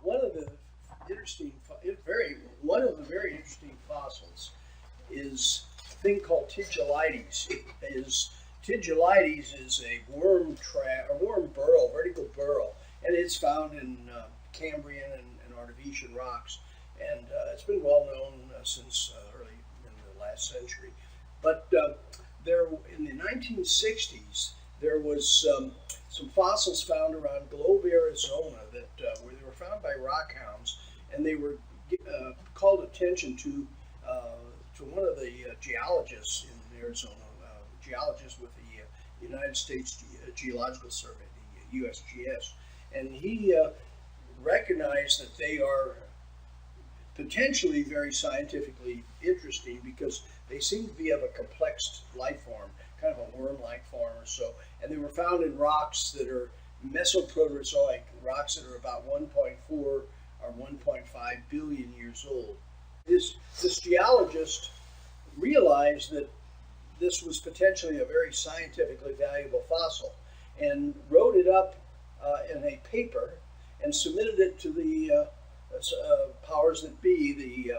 One of the one of the very interesting fossils is a thing called Tigilites. Tigilites is a worm burrow, vertical burrow, and it's found in Cambrian and Ordovician rocks, and it's been well known since early in the last century. But there, in the 1960s, there was some fossils found around Globe, Arizona, that where they were found by rockhounds, and they were called attention to one of the geologists in Arizona, geologist with the United States Geological Survey, the USGS, and he recognized that they are potentially very scientifically interesting because they seem to be of a complex life form, kind of a worm-like form or so, and they were found in rocks that are Mesoproterozoic, rocks that are about 1.4 or 1.5 billion years old. This geologist realized that this was potentially a very scientifically valuable fossil and wrote it up in a paper and submitted it to the powers that be,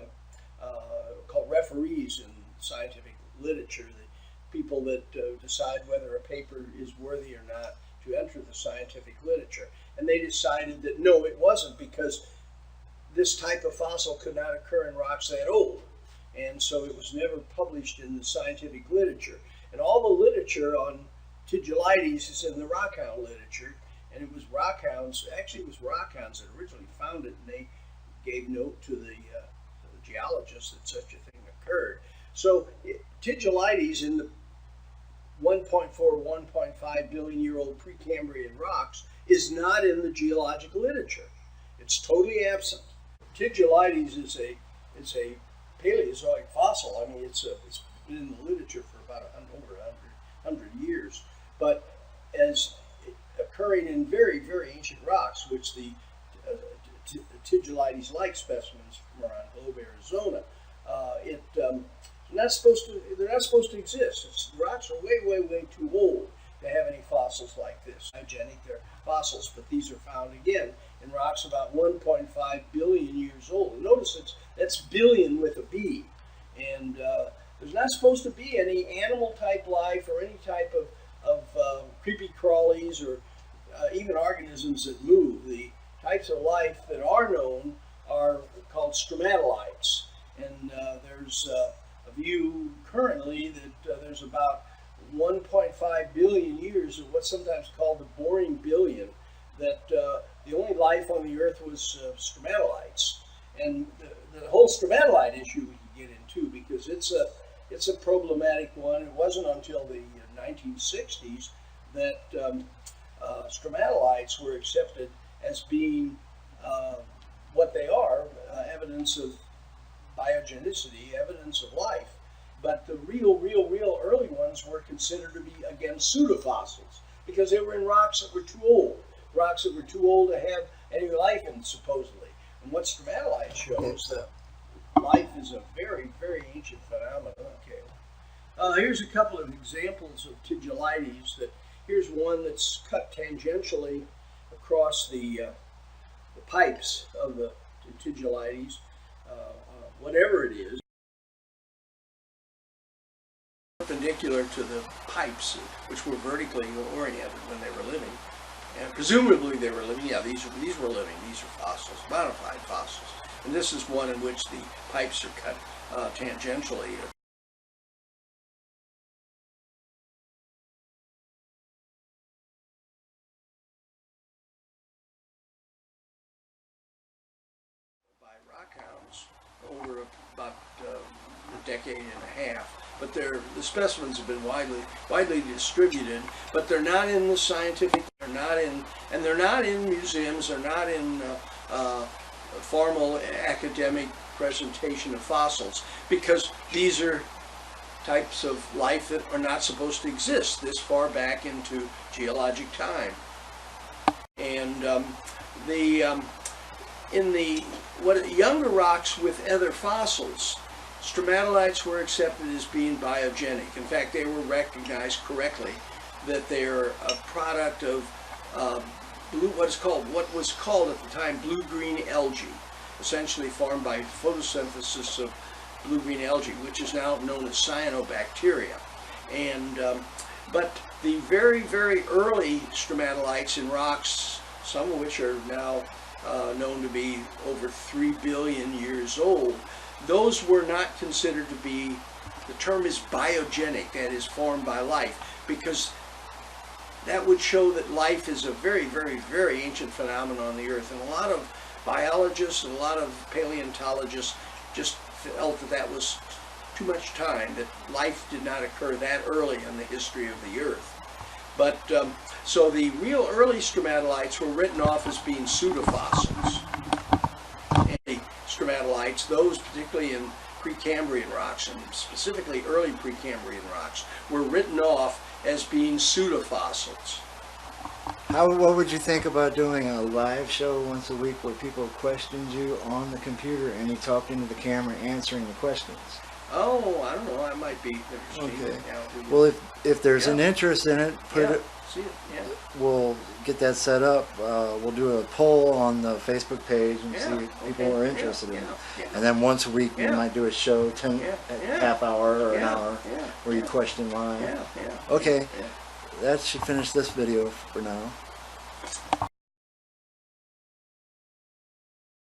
called referees in scientific literature, the people that decide whether a paper is worthy or not to enter the scientific literature. And they decided that no, it wasn't, because this type of fossil could not occur in rocks that old. And so it was never published in the scientific literature. And all the literature on Tigilites is in the rockhound literature. And it was rockhounds, actually it was rockhounds that originally found it, and they gave note to the geologists that such a thing occurred. So Tigilites in the 1.4, 1.5 billion year old Precambrian rocks is not in the geologic literature. It's totally absent. Tigilites is a Paleozoic fossil. I mean, it's been in the literature for about over 100 years, but as occurring in very, very ancient rocks, which the Tigilites-like specimens from around Globe, Arizona, they're not supposed to exist. The rocks are way, way, way too old to have any fossils like this. Biogenic, they're fossils, but these are found again in rocks about 1.5 billion years old. And notice that's billion with a B. And there's not supposed to be any animal-type life or any type of creepy crawlies or even organisms that move. The types of life that are known are called stromatolites. And there's a view currently that there's about 1.5 billion years of what's sometimes called the boring billion, that the only life on the Earth was stromatolites. And the whole stromatolite issue we can get into, because it's a problematic one. It wasn't until the 1960s that stromatolites were accepted as being what they are, evidence of biogenicity, evidence of life. But the real early ones were considered to be, again, pseudofossils, because they were in rocks that were too old to have any life in, supposedly. And what stromatolite shows that life is a very, very ancient phenomenon. Okay. Here's a couple of examples of Tigilites. Here's one that's cut tangentially across the pipes of the Tigilites, whatever it is, perpendicular to the pipes, which were vertically oriented when they were living. And presumably they were living. Yeah, these were living. These are fossils, modified fossils. And this is one in which the pipes are cut tangentially. By rockhounds over about a decade and a half. But the specimens have been widely distributed, but they're not in the scientific, they're not in museums, they're not in formal academic presentation of fossils, because these are types of life that are not supposed to exist this far back into geologic time. And in the younger rocks with other fossils, stromatolites were accepted as being biogenic. In fact, they were recognized correctly that they're a product of what was called at the time blue-green algae, essentially formed by photosynthesis of blue-green algae, which is now known as cyanobacteria. And but the very, very early stromatolites in rocks, some of which are now known to be over 3 billion years old, those were not considered to be, the term is biogenic, that is formed by life, because that would show that life is a very, very, very ancient phenomenon on the Earth. And a lot of biologists and a lot of paleontologists just felt that that was too much time, that life did not occur that early in the history of the Earth. But so the real early stromatolites were written off as being pseudofossils. And the stromatolites, those particularly in Precambrian rocks, and specifically early Precambrian rocks, were written off as being pseudofossils. What would you think about doing a live show once a week where people questioned you on the computer and you talked into the camera answering the questions? Oh, I don't know. That might be interesting. Okay. Yeah, well, if there's an interest in it, put it. See it. Yeah. We'll get that set up. We'll do a poll on the Facebook page and see if people are interested in it. Yeah. And then once a week we might do a show, half hour or an hour, where you question live. Yeah. Okay, that should finish this video for now.